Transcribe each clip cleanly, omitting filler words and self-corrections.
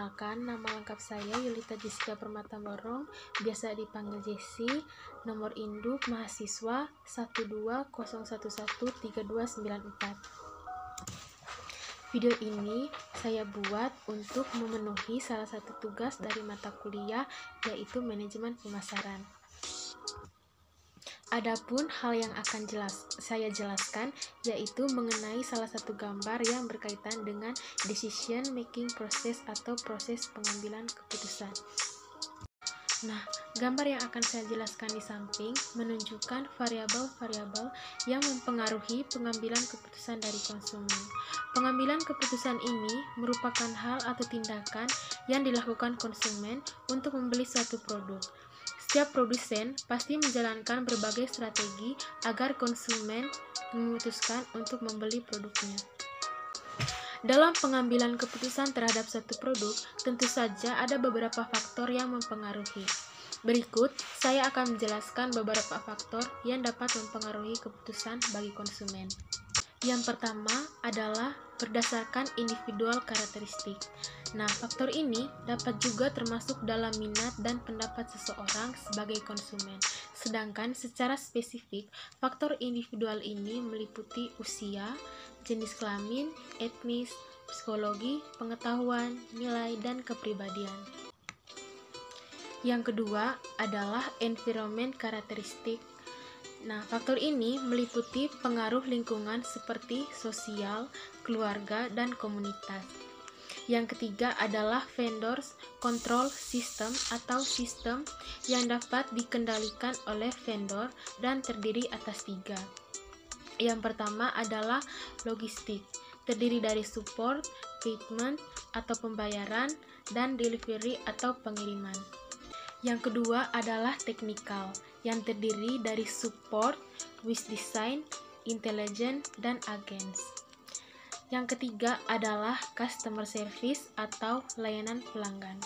Perkenalkan, nama lengkap saya Yulita Jessica Permata-Morong, biasa dipanggil Jessi. Nomor induk mahasiswa 120113294. Video ini saya buat untuk memenuhi salah satu tugas dari mata kuliah, yaitu manajemen pemasaran. Adapun hal yang akan saya jelaskan yaitu mengenai salah satu gambar yang berkaitan dengan decision making process atau proses pengambilan keputusan. Nah, gambar yang akan saya jelaskan di samping menunjukkan variabel-variabel yang mempengaruhi pengambilan keputusan dari konsumen. Pengambilan keputusan ini merupakan hal atau tindakan yang dilakukan konsumen untuk membeli suatu produk. Setiap produsen pasti menjalankan berbagai strategi agar konsumen memutuskan untuk membeli produknya. Dalam pengambilan keputusan terhadap suatu produk, tentu saja ada beberapa faktor yang mempengaruhi. Berikut, saya akan menjelaskan beberapa faktor yang dapat mempengaruhi keputusan bagi konsumen. Yang pertama adalah berdasarkan individual karakteristik. Nah, faktor ini dapat juga termasuk dalam minat dan pendapat seseorang sebagai konsumen. Sedangkan secara spesifik, faktor individual ini meliputi usia, jenis kelamin, etnis, psikologi, pengetahuan, nilai, dan kepribadian. Yang kedua adalah environment karakteristik. Nah, faktor ini meliputi pengaruh lingkungan seperti sosial, keluarga, dan komunitas. Yang ketiga adalah vendors control system atau sistem yang dapat dikendalikan oleh vendor dan terdiri atas 3. Yang pertama adalah logistik, terdiri dari support, payment atau pembayaran, dan delivery atau pengiriman. Yang kedua adalah technical, yang terdiri dari support, with design, intelligence, dan agents. Yang ketiga adalah customer service atau layanan pelanggan.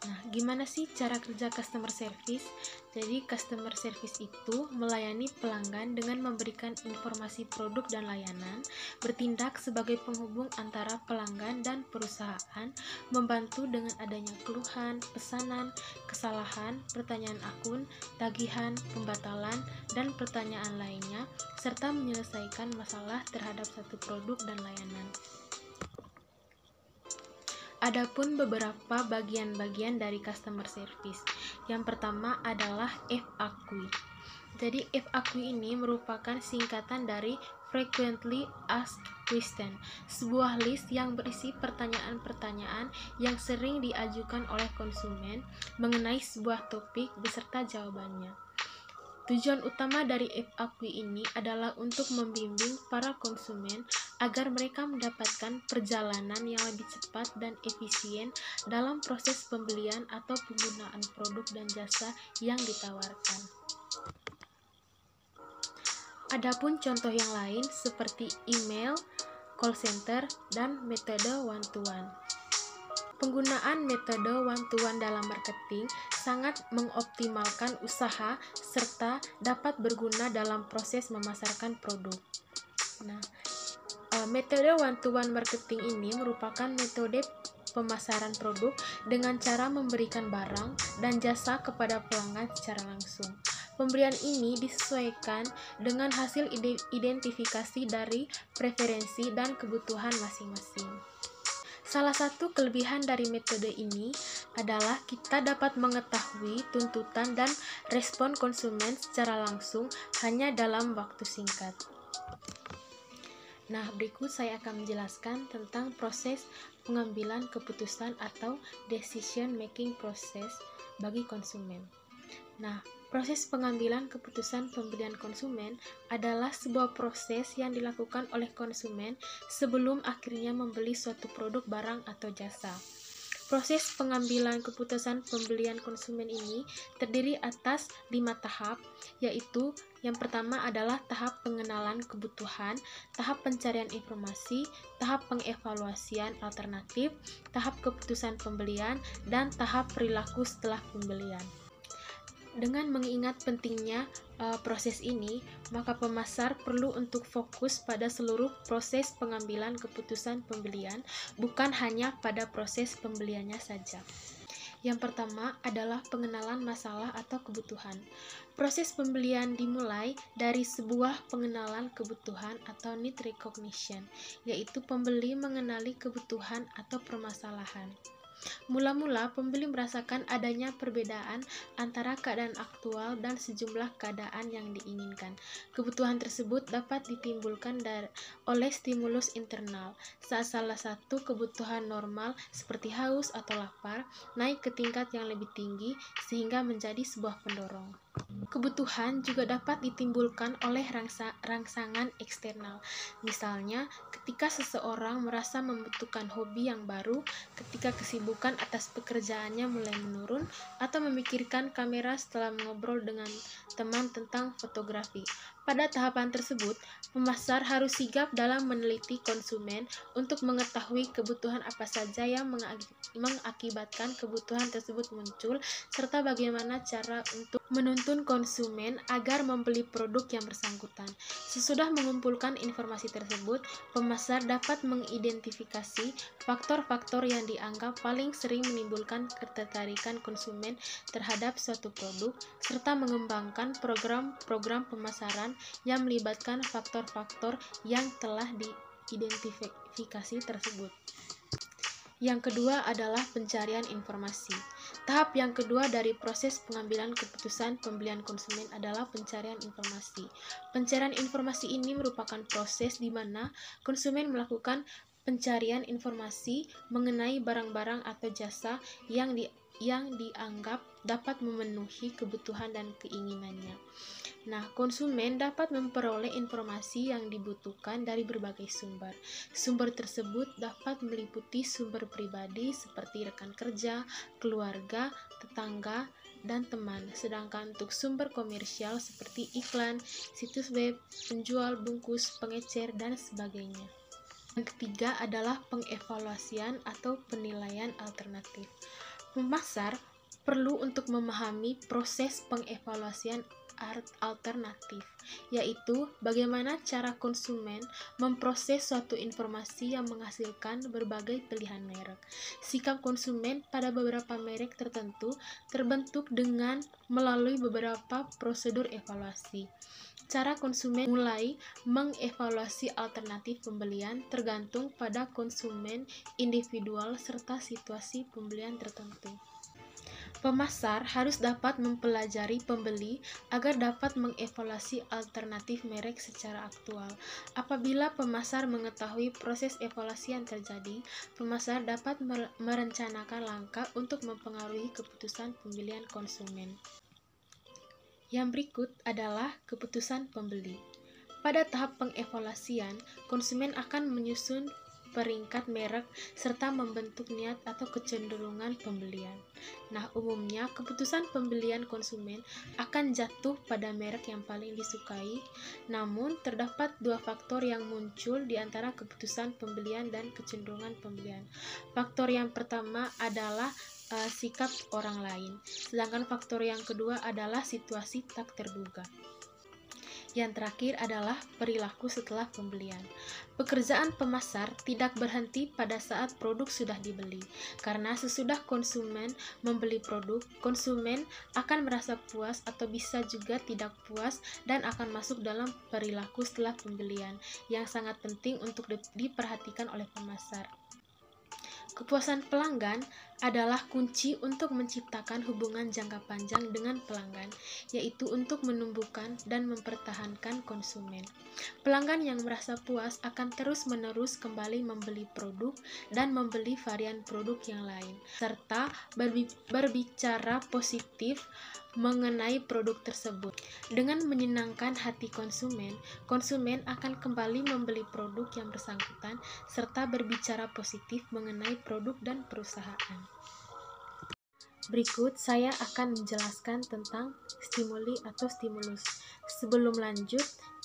Nah, gimana sih cara kerja customer service? Jadi, customer service itu melayani pelanggan dengan memberikan informasi produk dan layanan, bertindak sebagai penghubung antara pelanggan dan perusahaan, membantu dengan adanya keluhan, pesanan, kesalahan, pertanyaan akun, tagihan, pembatalan, dan pertanyaan lainnya, serta menyelesaikan masalah terhadap satu produk dan layanan. Adapun beberapa bagian-bagian dari customer service. Yang pertama adalah FAQ. Jadi FAQ ini merupakan singkatan dari Frequently Asked Question, sebuah list yang berisi pertanyaan-pertanyaan yang sering diajukan oleh konsumen mengenai sebuah topik beserta jawabannya. Tujuan utama dari FAQ ini adalah untuk membimbing para konsumen agar mereka mendapatkan perjalanan yang lebih cepat dan efisien dalam proses pembelian atau penggunaan produk dan jasa yang ditawarkan. Adapun contoh yang lain seperti email, call center, dan metode one-to-one. Penggunaan metode one-to-one dalam marketing sangat mengoptimalkan usaha serta dapat berguna dalam proses memasarkan produk. Nah, metode one-to-one marketing ini merupakan metode pemasaran produk dengan cara memberikan barang dan jasa kepada pelanggan secara langsung. Pemberian ini disesuaikan dengan hasil identifikasi dari preferensi dan kebutuhan masing-masing. Salah satu kelebihan dari metode ini adalah kita dapat mengetahui tuntutan dan respon konsumen secara langsung hanya dalam waktu singkat. Nah, berikut saya akan menjelaskan tentang proses pengambilan keputusan atau decision making process bagi konsumen. Nah, proses pengambilan keputusan pembelian konsumen adalah sebuah proses yang dilakukan oleh konsumen sebelum akhirnya membeli suatu produk, barang, atau jasa. Proses pengambilan keputusan pembelian konsumen ini terdiri atas 5 tahap, yaitu yang pertama adalah tahap pengenalan kebutuhan, tahap pencarian informasi, tahap pengevaluasian alternatif, tahap keputusan pembelian, dan tahap perilaku setelah pembelian. Dengan mengingat pentingnya proses ini, maka pemasar perlu untuk fokus pada seluruh proses pengambilan keputusan pembelian, bukan hanya pada proses pembeliannya saja. Yang pertama adalah pengenalan masalah atau kebutuhan. Proses pembelian dimulai dari sebuah pengenalan kebutuhan atau need recognition, yaitu pembeli mengenali kebutuhan atau permasalahan. Mula-mula, pembeli merasakan adanya perbedaan antara keadaan aktual dan sejumlah keadaan yang diinginkan. Kebutuhan tersebut dapat ditimbulkan oleh stimulus internal, saat salah satu kebutuhan normal seperti haus atau lapar naik ke tingkat yang lebih tinggi sehingga menjadi sebuah pendorong. Kebutuhan juga dapat ditimbulkan oleh rangsangan eksternal. Misalnya, ketika seseorang merasa membutuhkan hobi yang baru, ketika kesibukan atas pekerjaannya mulai menurun, atau memikirkan kamera setelah mengobrol dengan teman tentang fotografi. Pada tahapan tersebut, pemasar harus sigap dalam meneliti konsumen untuk mengetahui kebutuhan apa saja yang mengakibatkan kebutuhan tersebut muncul, serta bagaimana cara untuk menuntun konsumen agar membeli produk yang bersangkutan. Sesudah mengumpulkan informasi tersebut, pemasar dapat mengidentifikasi faktor-faktor yang dianggap paling sering menimbulkan ketertarikan konsumen terhadap suatu produk, serta mengembangkan program-program pemasaran yang melibatkan faktor-faktor yang telah diidentifikasi tersebut. Yang kedua adalah pencarian informasi. Tahap yang kedua dari proses pengambilan keputusan pembelian konsumen adalah pencarian informasi. Pencarian informasi ini merupakan proses di mana konsumen melakukan pencarian informasi mengenai barang-barang atau jasa yang dianggap dapat memenuhi kebutuhan dan keinginannya. Nah, konsumen dapat memperoleh informasi yang dibutuhkan dari berbagai sumber. Sumber tersebut dapat meliputi sumber pribadi seperti rekan kerja, keluarga, tetangga, dan teman. Sedangkan untuk sumber komersial seperti iklan, situs web, penjual, bungkus, pengecer, dan sebagainya. Yang ketiga adalah pengevaluasian atau penilaian alternatif. Pemasar perlu untuk memahami proses pengevaluasian alternatif, yaitu bagaimana cara konsumen memproses suatu informasi yang menghasilkan berbagai pilihan merek. Sikap konsumen pada beberapa merek tertentu terbentuk dengan melalui beberapa prosedur evaluasi. Cara konsumen mulai mengevaluasi alternatif pembelian tergantung pada konsumen individual serta situasi pembelian tertentu. Pemasar harus dapat mempelajari pembeli agar dapat mengevaluasi alternatif merek secara aktual. Apabila pemasar mengetahui proses evaluasi yang terjadi, pemasar dapat merencanakan langkah untuk mempengaruhi keputusan pembelian konsumen. Yang berikut adalah keputusan pembeli. Pada tahap pengevaluasian, konsumen akan menyusun peringkat merek serta membentuk niat atau kecenderungan pembelian. Nah, umumnya keputusan pembelian konsumen akan jatuh pada merek yang paling disukai. Namun, terdapat dua faktor yang muncul di antara keputusan pembelian dan kecenderungan pembelian. Faktor yang pertama adalah sikap orang lain, sedangkan faktor yang kedua adalah situasi tak terduga. Yang terakhir adalah perilaku setelah pembelian. Pekerjaan pemasar tidak berhenti pada saat produk sudah dibeli, karena sesudah konsumen membeli produk, konsumen akan merasa puas atau bisa juga tidak puas dan akan masuk dalam perilaku setelah pembelian yang sangat penting untuk diperhatikan oleh pemasar. Kepuasan pelanggan adalah kunci untuk menciptakan hubungan jangka panjang dengan pelanggan, yaitu untuk menumbuhkan dan mempertahankan konsumen. Pelanggan yang merasa puas akan terus-menerus kembali membeli produk dan membeli varian produk yang lain, serta berbicara positif mengenai produk tersebut. Dengan menyenangkan hati konsumen, konsumen akan kembali membeli produk yang bersangkutan serta berbicara positif mengenai produk dan perusahaan. Berikut saya akan menjelaskan tentang stimuli atau stimulus. Sebelum lanjut,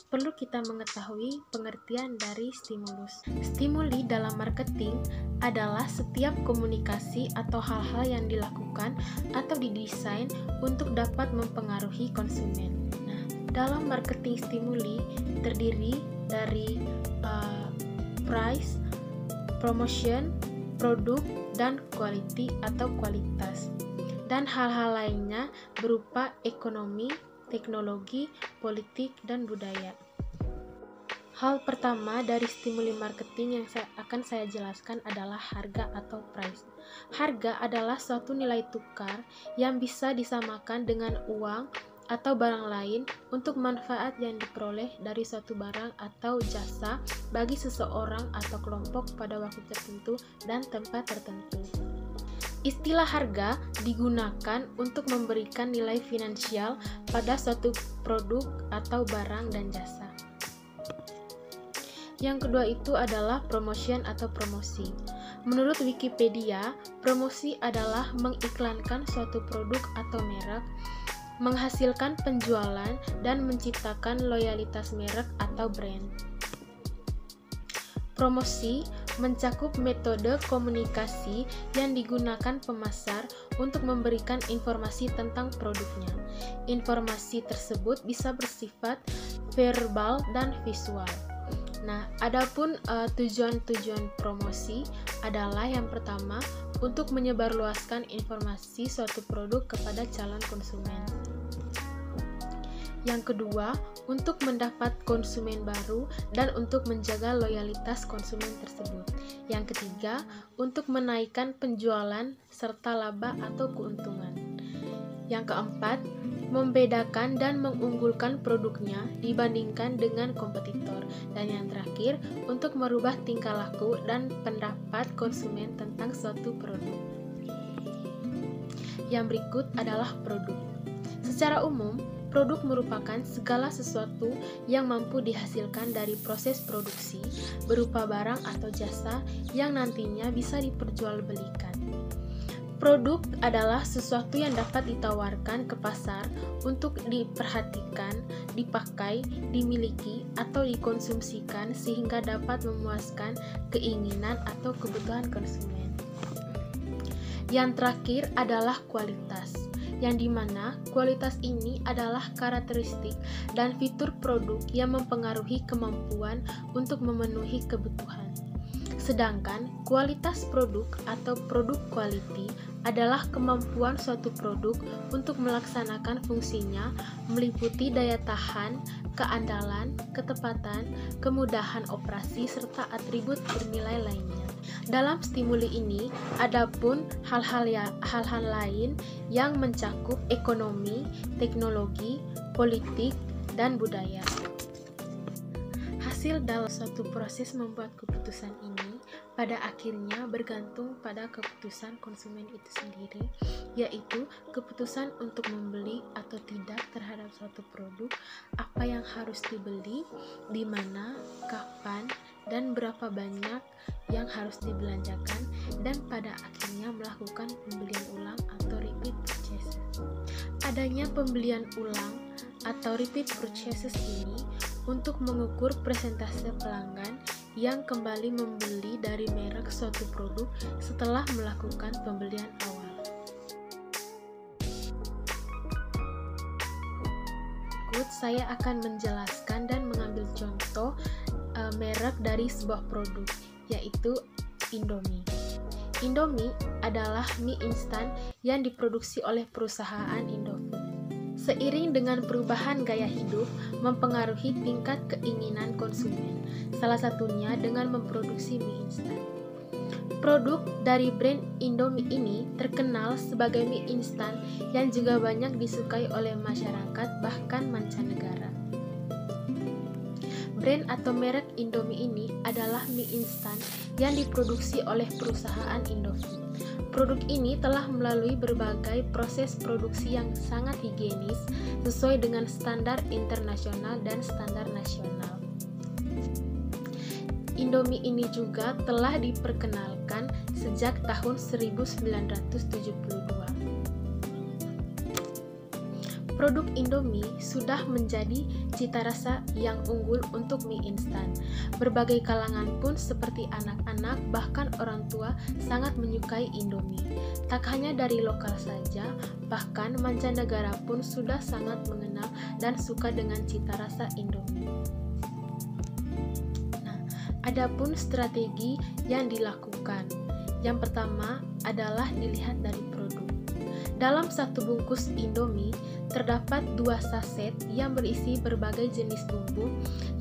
perlu kita mengetahui pengertian dari stimulus. Stimuli dalam marketing adalah setiap komunikasi atau hal-hal yang dilakukan atau didesain untuk dapat mempengaruhi konsumen. Nah, dalam marketing stimuli terdiri dari price, promotion, produk, dan quality atau kualitas, dan hal-hal lainnya berupa ekonomi, teknologi, politik, dan budaya. Hal pertama dari stimuli marketing yang akan saya jelaskan adalah harga atau price. Harga adalah suatu nilai tukar yang bisa disamakan dengan uang atau barang lain untuk manfaat yang diperoleh dari suatu barang atau jasa bagi seseorang atau kelompok pada waktu tertentu dan tempat tertentu. Istilah harga digunakan untuk memberikan nilai finansial pada suatu produk atau barang dan jasa. Yang kedua itu adalah promotion atau promosi. Menurut Wikipedia, promosi adalah mengiklankan suatu produk atau merek, menghasilkan penjualan, dan menciptakan loyalitas merek atau brand. Promosi mencakup metode komunikasi yang digunakan pemasar untuk memberikan informasi tentang produknya. Informasi tersebut bisa bersifat verbal dan visual. Nah, adapun tujuan-tujuan promosi adalah yang pertama, untuk menyebarluaskan informasi suatu produk kepada calon konsumen. Yang kedua, untuk mendapat konsumen baru dan untuk menjaga loyalitas konsumen tersebut. Yang ketiga, untuk menaikkan penjualan serta laba atau keuntungan. Yang keempat, membedakan dan mengunggulkan produknya dibandingkan dengan kompetitor. Dan yang terakhir, untuk merubah tingkah laku dan pendapat konsumen tentang suatu produk. Yang berikut adalah produk. Secara umum, produk merupakan segala sesuatu yang mampu dihasilkan dari proses produksi berupa barang atau jasa yang nantinya bisa diperjualbelikan. Produk adalah sesuatu yang dapat ditawarkan ke pasar untuk diperhatikan, dipakai, dimiliki, atau dikonsumsikan sehingga dapat memuaskan keinginan atau kebutuhan konsumen. Yang terakhir adalah kualitas, yang dimana kualitas ini adalah karakteristik dan fitur produk yang mempengaruhi kemampuan untuk memenuhi kebutuhan. Sedangkan kualitas produk atau produk quality adalah kemampuan suatu produk untuk melaksanakan fungsinya meliputi daya tahan, keandalan, ketepatan, kemudahan operasi, serta atribut bernilai lainnya. Dalam stimuli ini, adapun hal-hal lain yang mencakup ekonomi, teknologi, politik, dan budaya. Hasil dalam suatu proses membuat keputusan ini pada akhirnya bergantung pada keputusan konsumen itu sendiri, yaitu keputusan untuk membeli atau tidak terhadap suatu produk, apa yang harus dibeli, di mana, kapan, dan berapa banyak yang harus dibelanjakan, dan pada akhirnya melakukan pembelian ulang atau repeat purchases. Adanya pembelian ulang atau repeat purchases ini untuk mengukur persentase pelanggan yang kembali membeli dari merek suatu produk setelah melakukan pembelian awal. Berikut saya akan menjelaskan dan mengambil contoh merek dari sebuah produk, yaitu Indomie. Indomie adalah mie instan yang diproduksi oleh perusahaan Indofood. Seiring dengan perubahan gaya hidup mempengaruhi tingkat keinginan konsumen, salah satunya dengan memproduksi mie instan. Produk dari brand Indomie ini terkenal sebagai mie instan yang juga banyak disukai oleh masyarakat bahkan mancanegara. Brand atau merek Indomie ini adalah mie instan yang diproduksi oleh perusahaan Indofood. Produk ini telah melalui berbagai proses produksi yang sangat higienis sesuai dengan standar internasional dan standar nasional. Indomie ini juga telah diperkenalkan sejak tahun 1972. Produk Indomie sudah menjadi cita rasa yang unggul untuk mie instan. Berbagai kalangan pun seperti anak-anak bahkan orang tua sangat menyukai Indomie. Tak hanya dari lokal saja, bahkan mancanegara pun sudah sangat mengenal dan suka dengan cita rasa Indomie. Nah, adapun strategi yang dilakukan. Yang pertama adalah dilihat dari produk. Dalam satu bungkus Indomie, terdapat 2 saset yang berisi berbagai jenis bumbu,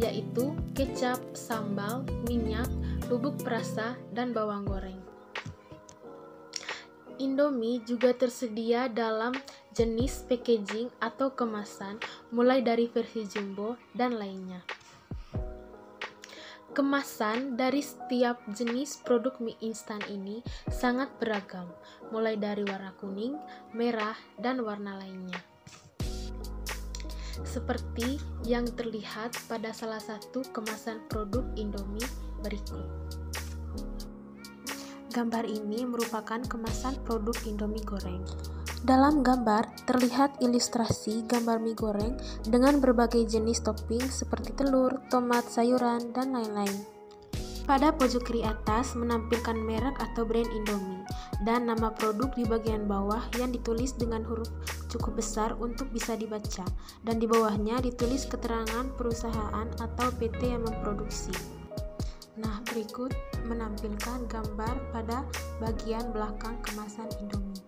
yaitu kecap, sambal, minyak, bubuk perasa, dan bawang goreng. Indomie juga tersedia dalam jenis packaging atau kemasan, mulai dari versi jumbo dan lainnya. Kemasan dari setiap jenis produk mie instan ini sangat beragam, mulai dari warna kuning, merah, dan warna lainnya. Seperti yang terlihat pada salah satu kemasan produk Indomie berikut. Gambar ini merupakan kemasan produk Indomie goreng. Dalam gambar terlihat ilustrasi gambar mie goreng dengan berbagai jenis topping seperti telur, tomat, sayuran, dan lain-lain. Pada pojok kiri atas menampilkan merek atau brand Indomie dan nama produk di bagian bawah yang ditulis dengan huruf cukup besar untuk bisa dibaca, dan di bawahnya ditulis keterangan perusahaan atau PT yang memproduksi. Nah, berikut menampilkan gambar pada bagian belakang kemasan Indomie.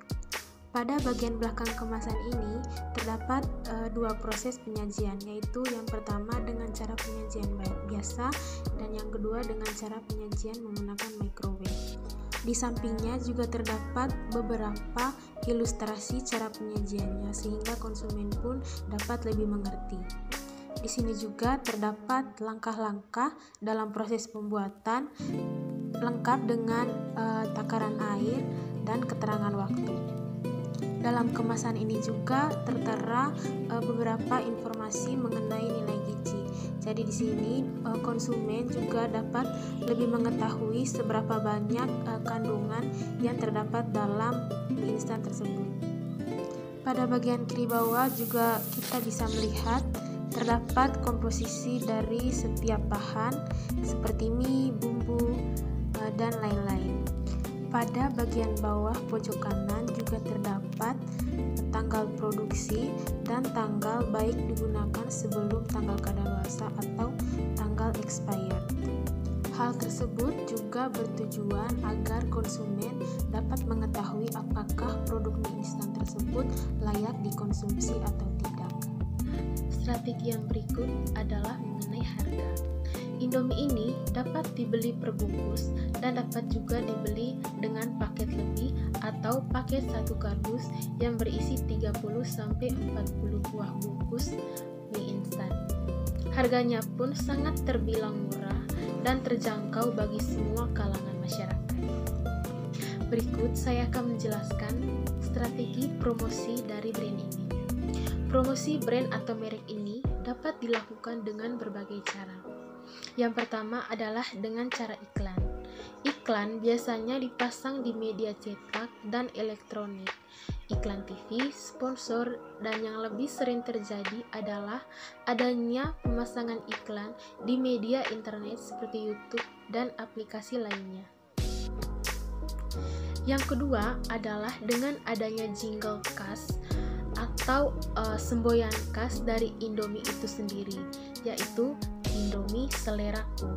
Pada bagian belakang kemasan ini terdapat 2 proses penyajian, yaitu yang pertama dengan cara penyajian biasa dan yang kedua dengan cara penyajian menggunakan microwave. Di sampingnya juga terdapat beberapa ilustrasi cara penyajiannya sehingga konsumen pun dapat lebih mengerti. Di sini juga terdapat langkah-langkah dalam proses pembuatan lengkap dengan takaran air dan keterangan waktu. Dalam kemasan ini juga tertera beberapa informasi mengenai nilai gizi. Jadi di sini konsumen juga dapat lebih mengetahui seberapa banyak kandungan yang terdapat dalam mie instan tersebut. Pada bagian kiri bawah juga kita bisa melihat terdapat komposisi dari setiap bahan seperti mie, bumbu, dan lain-lain. Pada bagian bawah pojok kanan juga terdapat tanggal produksi dan tanggal baik digunakan sebelum tanggal kadaluarsa atau tanggal expired. Hal tersebut juga bertujuan agar konsumen dapat mengetahui apakah produk mie instan tersebut layak dikonsumsi atau tidak. Strategi yang berikut adalah mengenai harga. Indomie ini dapat dibeli per bungkus dan dapat juga dibeli dengan paket lebih atau paket 1 kardus yang berisi 30-40 buah bungkus mie instan. Harganya pun sangat terbilang murah dan terjangkau bagi semua kalangan masyarakat. Berikut saya akan menjelaskan strategi promosi dari brand ini. Promosi brand atau merek ini dapat dilakukan dengan berbagai cara. Yang pertama adalah dengan cara iklan. Iklan biasanya dipasang di media cetak dan elektronik, iklan TV, sponsor, dan yang lebih sering terjadi adalah adanya pemasangan iklan di media internet seperti YouTube dan aplikasi lainnya. Yang kedua adalah dengan adanya jingle khas atau semboyan khas dari Indomie itu sendiri, yaitu Indomie seleraku.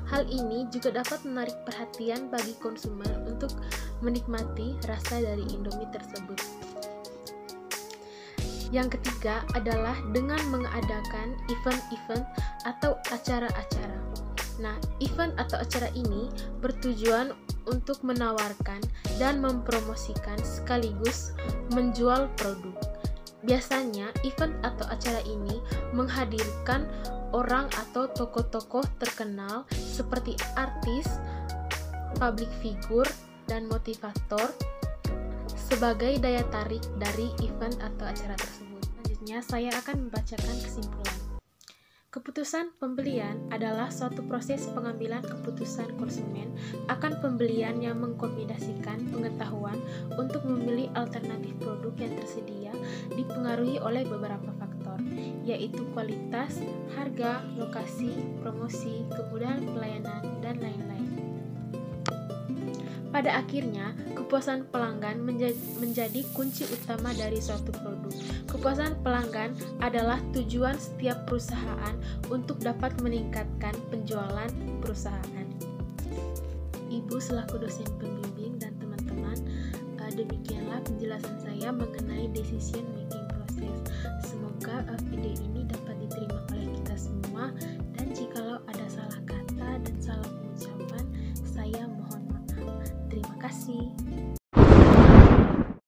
Hal ini juga dapat menarik perhatian bagi konsumen untuk menikmati rasa dari Indomie tersebut. Yang ketiga adalah dengan mengadakan event-event atau acara-acara. Nah, event atau acara ini bertujuan untuk menawarkan dan mempromosikan sekaligus menjual produk. Biasanya, event atau acara ini menghadirkan orang atau tokoh-tokoh terkenal seperti artis, public figure, dan motivator sebagai daya tarik dari event atau acara tersebut. Selanjutnya, saya akan membacakan kesimpulan. Keputusan pembelian adalah suatu proses pengambilan keputusan konsumen akan pembelian yang mengkombinasikan pengetahuan untuk memilih alternatif produk yang tersedia dipengaruhi oleh beberapa faktor, yaitu kualitas, harga, lokasi, promosi, kemudahan pelayanan, dan lain-lain. Pada akhirnya, kepuasan pelanggan menjadi kunci utama dari suatu produk. Kepuasan pelanggan adalah tujuan setiap perusahaan untuk dapat meningkatkan penjualan perusahaan. Ibu selaku dosen pembimbing dan teman-teman, demikianlah penjelasan saya mengenai decision making process. Semoga video ini dapat diterima oleh kita semua, dan jikalau ada salah kata dan salah pengucapan, saya mohon maaf. Terima kasih.